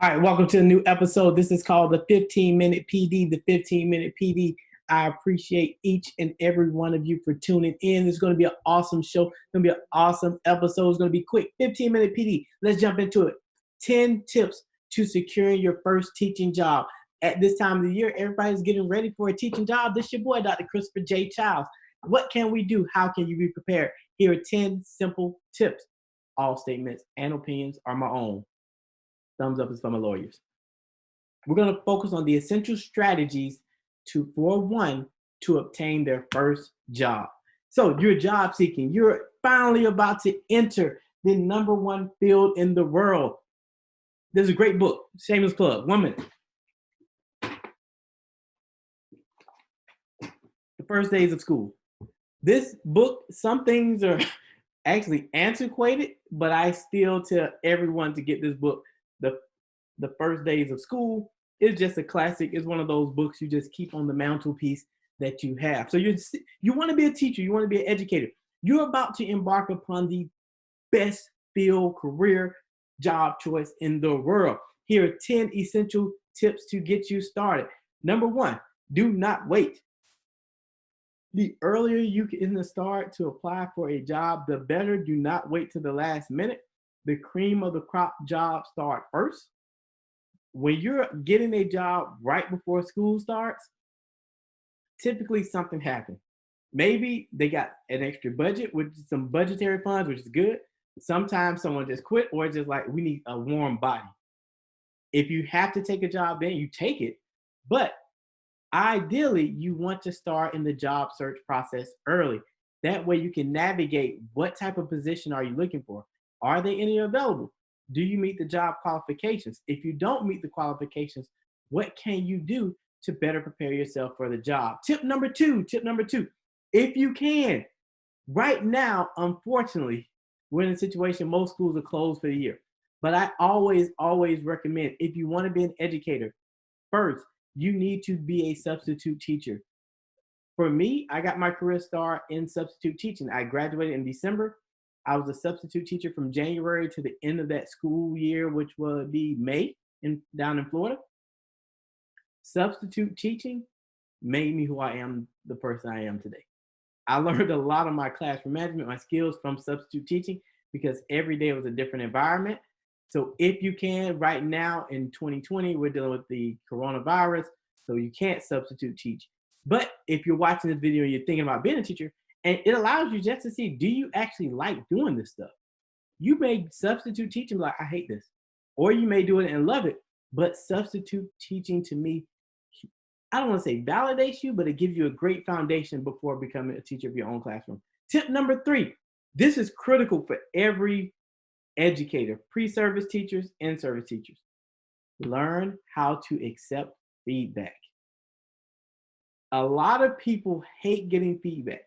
All right, welcome to a new episode. This is called the 15-Minute PD, the 15-Minute PD. I appreciate each and every one of you for tuning in. It's going to be an awesome show. It's going to be an awesome episode. It's going to be quick. 15-Minute PD. Let's jump into it. 10 tips to securing your first teaching job. At this time of the year, everybody's getting ready for a teaching job. This is your boy, Dr. Christopher J. Childs. What can we do? How can you be prepared? Here are 10 simple tips. All statements and opinions are my own. Thumbs up is for my lawyers. We're going to focus on the essential strategies for one to obtain their first job. So you're job seeking. You're finally about to enter the #1 field in the world. There's a great book, shameless plug, 1 minute. The First Days of School. This book, some things are actually antiquated, but I still tell everyone to get this book. The First Days of School is just a classic. It's one of those books you just keep on the mantelpiece that you have. So you want to be a teacher. You want to be an educator. You're about to embark upon the best field career job choice in the world. Here are 10 essential tips to get you started. Number 1, do not wait. The earlier you can start to apply for a job, the better. Do not wait till the last minute. The cream of the crop jobs start first. When you're getting a job right before school starts, typically something happened. Maybe they got an extra budget with some budgetary funds, which is good. Sometimes someone just quit, or just like, we need a warm body. If you have to take a job, then you take it. But ideally, you want to start in the job search process early. That way you can navigate what type of position are you looking for. Are there any available? Do you meet the job qualifications? If you don't meet the qualifications, what can you do to better prepare yourself for the job? Tip number two, if you can, right now, unfortunately, we're in a situation most schools are closed for the year. But I always recommend, if you want to be an educator, first, you need to be a substitute teacher. For me, I got my career start in substitute teaching. I graduated in December. I was a substitute teacher from January to the end of that school year, which would be May down in Florida. Substitute teaching made me who I am, the person I am today. I learned a lot of my classroom management, my skills from substitute teaching, because every day was a different environment. So if you can, right now in 2020, we're dealing with the coronavirus, so you can't substitute teach. But if you're watching this video and you're thinking about being a teacher, and it allows you just to see, do you actually like doing this stuff? You may substitute teaching like, I hate this. Or you may do it and love it. But substitute teaching, to me, I don't want to say validates you, but it gives you a great foundation before becoming a teacher of your own classroom. Tip number 3, this is critical for every educator, pre-service teachers, in-service teachers. Learn how to accept feedback. A lot of people hate getting feedback.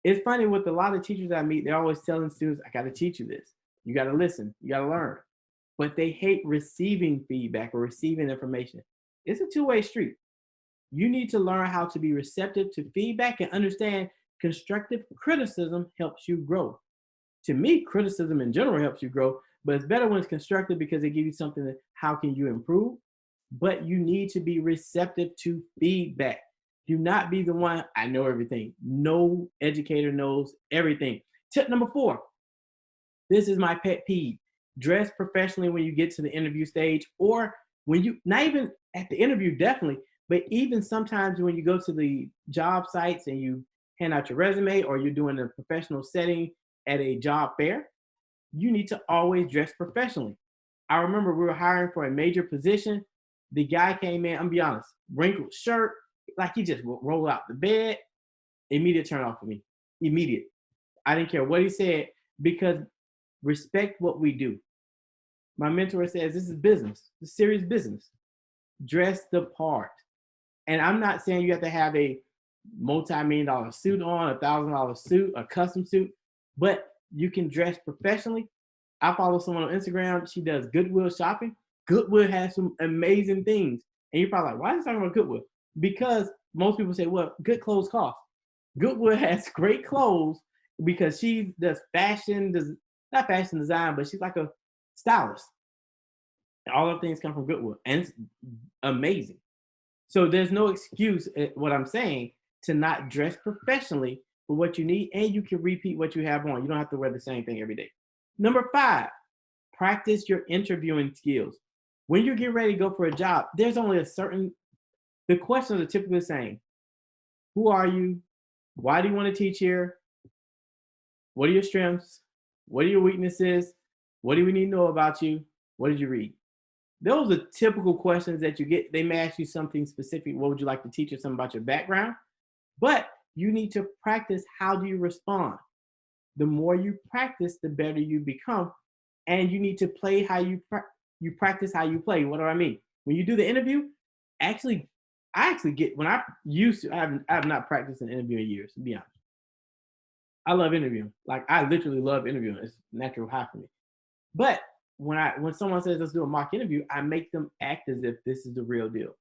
It's funny, with a lot of teachers I meet, they're always telling students, I got to teach you this. You got to listen. You got to learn. But they hate receiving feedback or receiving information. It's a two-way street. You need to learn how to be receptive to feedback and understand constructive criticism helps you grow. To me, criticism in general helps you grow, but it's better when it's constructive because it gives you something that, how can you improve? But you need to be receptive to feedback. Do not be the one, I know everything. No educator knows everything. Tip number 4, this is my pet peeve. Dress professionally when you get to the interview stage, or when you, not even at the interview, definitely, but even sometimes when you go to the job sites and you hand out your resume, or you're doing a professional setting at a job fair, you need to always dress professionally. I remember we were hiring for a major position. The guy came in, I'm gonna be honest, wrinkled shirt, like he just rolled out the bed. Immediate turn off for me. Immediate. I didn't care what he said, because respect what we do. My mentor says, this is business. This is serious business. Dress the part. And I'm not saying you have to have a multi-million-dollar suit on, $1,000 suit, a custom suit, but you can dress professionally. I follow someone on Instagram. She does Goodwill shopping. Goodwill has some amazing things. And you're probably like, why is he talking about Goodwill? Because most people say, well, good clothes cost. Goodwill has great clothes because she does fashion, not fashion design, but she's like a stylist. All of things come from Goodwill, and it's amazing. So there's no excuse, what I'm saying, to not dress professionally for what you need, and you can repeat what you have on. You don't have to wear the same thing every day. Number five, practice your interviewing skills. When you get ready to go for a job, there's only a certain, the questions are typically the same. Who are you? Why do you want to teach here? What are your strengths? What are your weaknesses? What do we need to know about you? What did you read? Those are typical questions that you get. They may ask you something specific. What would you like to teach or something about your background? But you need to practice how do you respond. The more you practice, the better you become. And you need to play how you practice how you play. What do I mean? When you do the interview, actually, I actually get when I used to. I have not practiced an interview in years. To be honest, I love interviewing. Like I literally love interviewing. It's a natural high for me. But when someone says let's do a mock interview, I make them act as if this is the real deal.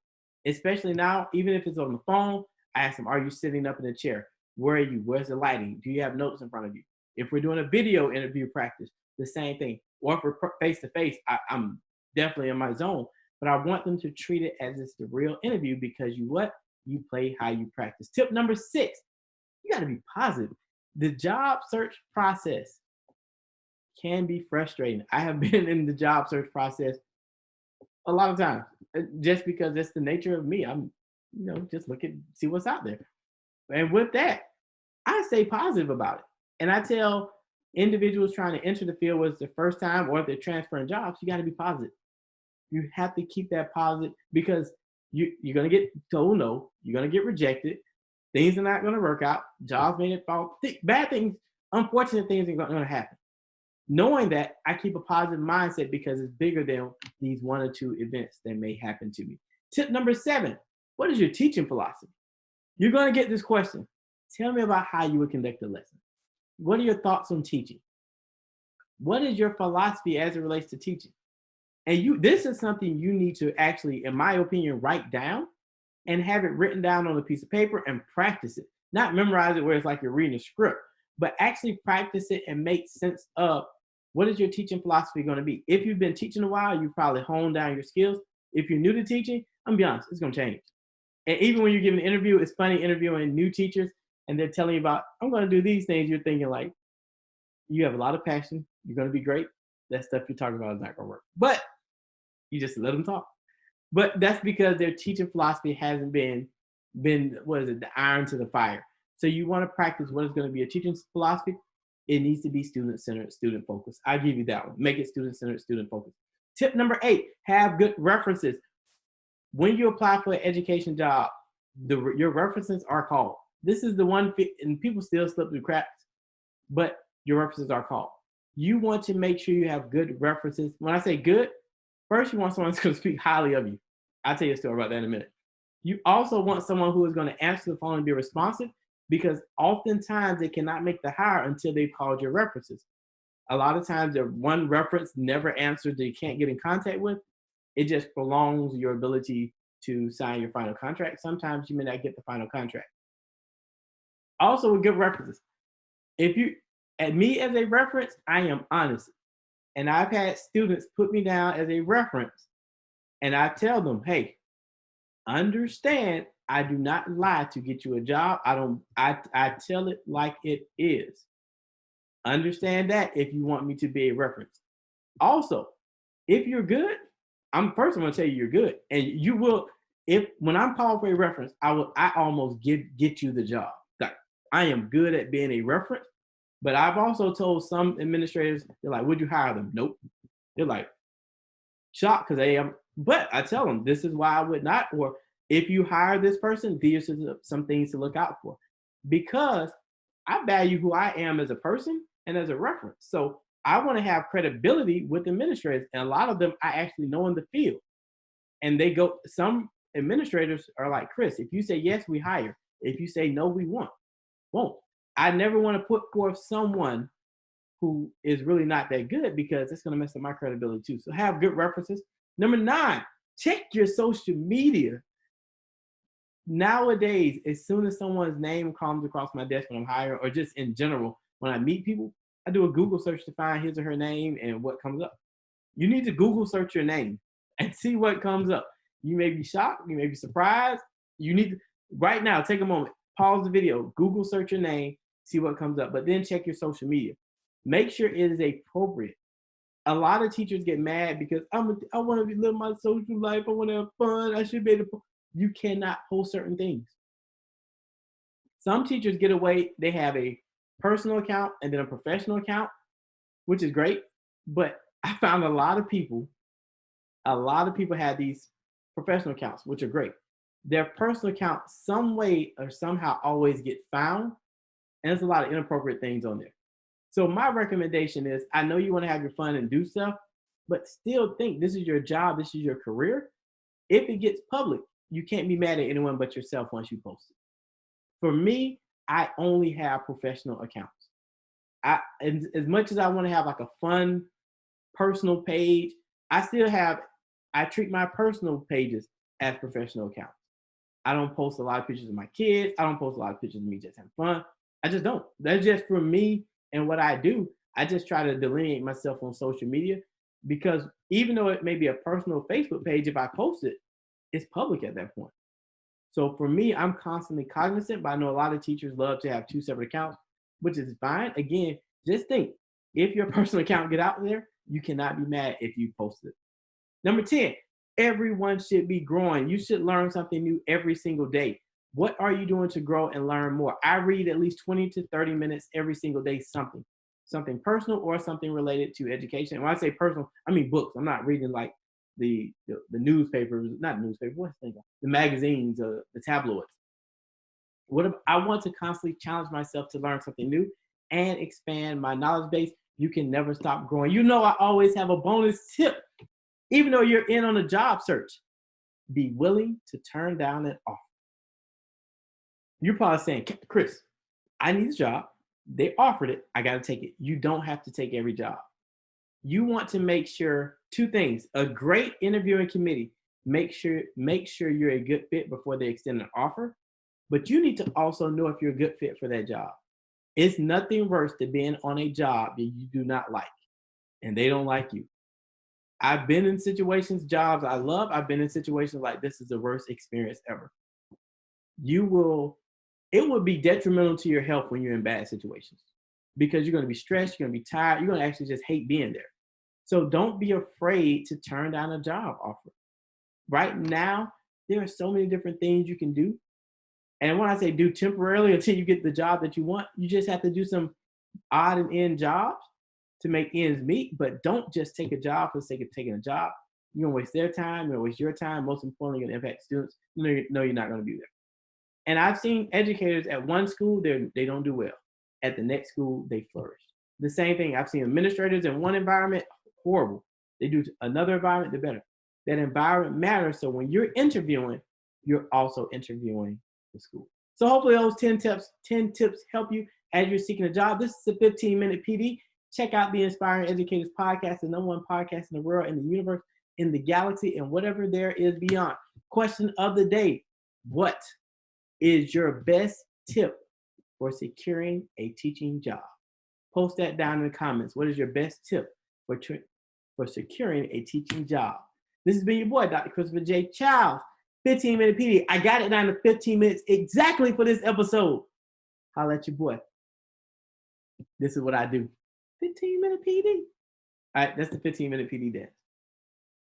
Especially now, even if it's on the phone, I ask them, are you sitting up in a chair? Where are you? Where's the lighting? Do you have notes in front of you? If we're doing a video interview practice, the same thing. Or if we're face to face, I'm definitely in my zone. But I want them to treat it as it's the real interview because you what? You play how you practice. Tip number 6, you got to be positive. The job search process can be frustrating. I have been in the job search process a lot of times just because that's the nature of me. I'm, just looking, see what's out there. And with that, I stay positive about it. And I tell individuals trying to enter the field was the first time or if they're transferring jobs, you got to be positive. You have to keep that positive because you're going to get told no, you're going to get rejected. Things are not going to work out. Jobs may fall. Bad things, unfortunate things are going to happen. Knowing that, I keep a positive mindset because it's bigger than these 1 or 2 events that may happen to me. Tip number 7, what is your teaching philosophy? You're going to get this question. Tell me about how you would conduct a lesson. What are your thoughts on teaching? What is your philosophy as it relates to teaching? And this is something you need to actually, in my opinion, write down and have it written down on a piece of paper and practice it. Not memorize it where it's like you're reading a script, but actually practice it and make sense of what is your teaching philosophy going to be. If you've been teaching a while, you've probably honed down your skills. If you're new to teaching, I'm gonna be honest, it's going to change. And even when you give an interview, it's funny interviewing new teachers and they're telling you about, I'm going to do these things. You're thinking like, you have a lot of passion. You're going to be great. That stuff you're talking about is not going to work. But you just let them talk. But that's because their teaching philosophy hasn't been what is it, the iron to the fire. So you want to practice what is going to be a teaching philosophy. It needs to be student-centered, student-focused. I'll give you that one. Make it student-centered, student-focused. Tip number 8, have good references. When you apply for an education job, your references are called. This is the one, and people still slip through cracks, but your references are called. You want to make sure you have good references. When I say good, first you want someone that's going to speak highly of you. I'll tell you a story about that in a minute. You also want someone who is going to answer the phone and be responsive because oftentimes they cannot make the hire until they've called your references. A lot of times, if one reference never answered that you can't get in contact with, it just prolongs your ability to sign your final contract. Sometimes you may not get the final contract. Also, with good references, if you at me as a reference, I am honest. And I've had students put me down as a reference, and I tell them, hey, understand I do not lie to get you a job. I tell it like it is. Understand that if you want me to be a reference. Also, if you're good, I'm gonna tell you you're good. And you will, if when I'm called for a reference, I almost get you the job. Like I am good at being a reference, but I've also told some administrators, they're like, would you hire them? Nope. They're like shocked because they am, but I tell them this is why I would not, or if you hire this person, these are some things to look out for. Because I value who I am as a person and as a reference. So I want to have credibility with administrators. And a lot of them I actually know in the field. And some administrators are like, Chris, if you say yes, we hire. If you say no, we won't. I never want to put forth someone who is really not that good because it's going to mess up my credibility too. So have good references. Number 9, check your social media. Nowadays, as soon as someone's name comes across my desk when I'm hiring, or just in general, when I meet people, I do a Google search to find his or her name and what comes up. You need to Google search your name. and see what comes up. You may be shocked, you may be surprised. You need to, right now, take a moment, pause the video, Google search your name, see what comes up, but then check your social media. Make sure it is appropriate. A lot of teachers get mad because I want to live my social life. I want to have fun. I should be able to. You cannot post certain things. Some teachers get away. They have a personal account and then a professional account, which is great. But I found a lot of people have these professional accounts, which are great. Their personal account, some way or somehow, always get found, and there's a lot of inappropriate things on there. So my recommendation is, I know you want to have your fun and do stuff, but still think this is your job, this is your career. If it gets public, you can't be mad at anyone but yourself once you post it. For me, I only have professional accounts. As much as I want to have like a fun personal page, I treat my personal pages as professional accounts. I don't post a lot of pictures of my kids. I don't post a lot of pictures of me just having fun. I just don't. That's just for me and what I do. I just try to delineate myself on social media, because even though it may be a personal Facebook page, if I post it, it's public at that point. So for me, I'm constantly cognizant, but I know a lot of teachers love to have two separate accounts, which is fine. Again, just think, if your personal account get out there, you cannot be mad if you post it. Number 10, everyone should be growing. You should learn something new every single day. What are you doing to grow and learn more? I read at least 20 to 30 minutes every single day, something personal or something related to education. And when I say personal, I mean books. I'm not reading like the newspapers, not newspapers, what's the thing? The magazines, the tabloids. I want to constantly challenge myself to learn something new and expand my knowledge base. You can never stop growing. You know, I always have a bonus tip. Even though you're in on a job search, be willing to turn down an offer. You're probably saying, Chris, I need a job. They offered it. I got to take it. You don't have to take every job. You want to make sure two things: a great interviewing committee. Make sure you're a good fit before they extend an offer. But you need to also know if you're a good fit for that job. It's nothing worse than being on a job that you do not like and they don't like you. I've been in situations, jobs I love. I've been in situations like this is the worst experience ever. It will be detrimental to your health when you're in bad situations, because you're going to be stressed, you're going to be tired, you're going to actually just hate being there. So don't be afraid to turn down a job offer. Right now, there are so many different things you can do. And when I say do temporarily until you get the job that you want, you just have to do some odd and end jobs to make ends meet, but don't just take a job for the sake of taking a job. You're gonna waste their time, you're gonna waste your time. Most importantly, you're gonna impact students. You know you're not gonna be there. And I've seen educators at one school, they don't do well. At the next school, they flourish. The same thing, I've seen administrators in one environment, horrible. They do another environment, they're better. That environment matters. So when you're interviewing, you're also interviewing the school. So hopefully those 10 tips help you as you're seeking a job. This is a 15-minute PD. Check out the Inspiring Educators podcast, the #1 podcast in the world, in the universe, in the galaxy, and whatever there is beyond. Question of the day: what is your best tip for securing a teaching job? Post that down in the comments. What is your best tip for securing a teaching job? This has been your boy, Dr. Christopher J. Childs. 15-minute PD. I got it down to 15 minutes exactly for this episode. Holla at your boy. This is what I do. 15-minute PD. All right, that's the 15-minute PD dance.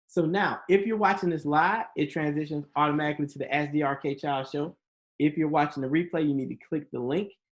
So now, if you're watching this live, it transitions automatically to the Ask the RK Child show. If you're watching the replay, you need to click the link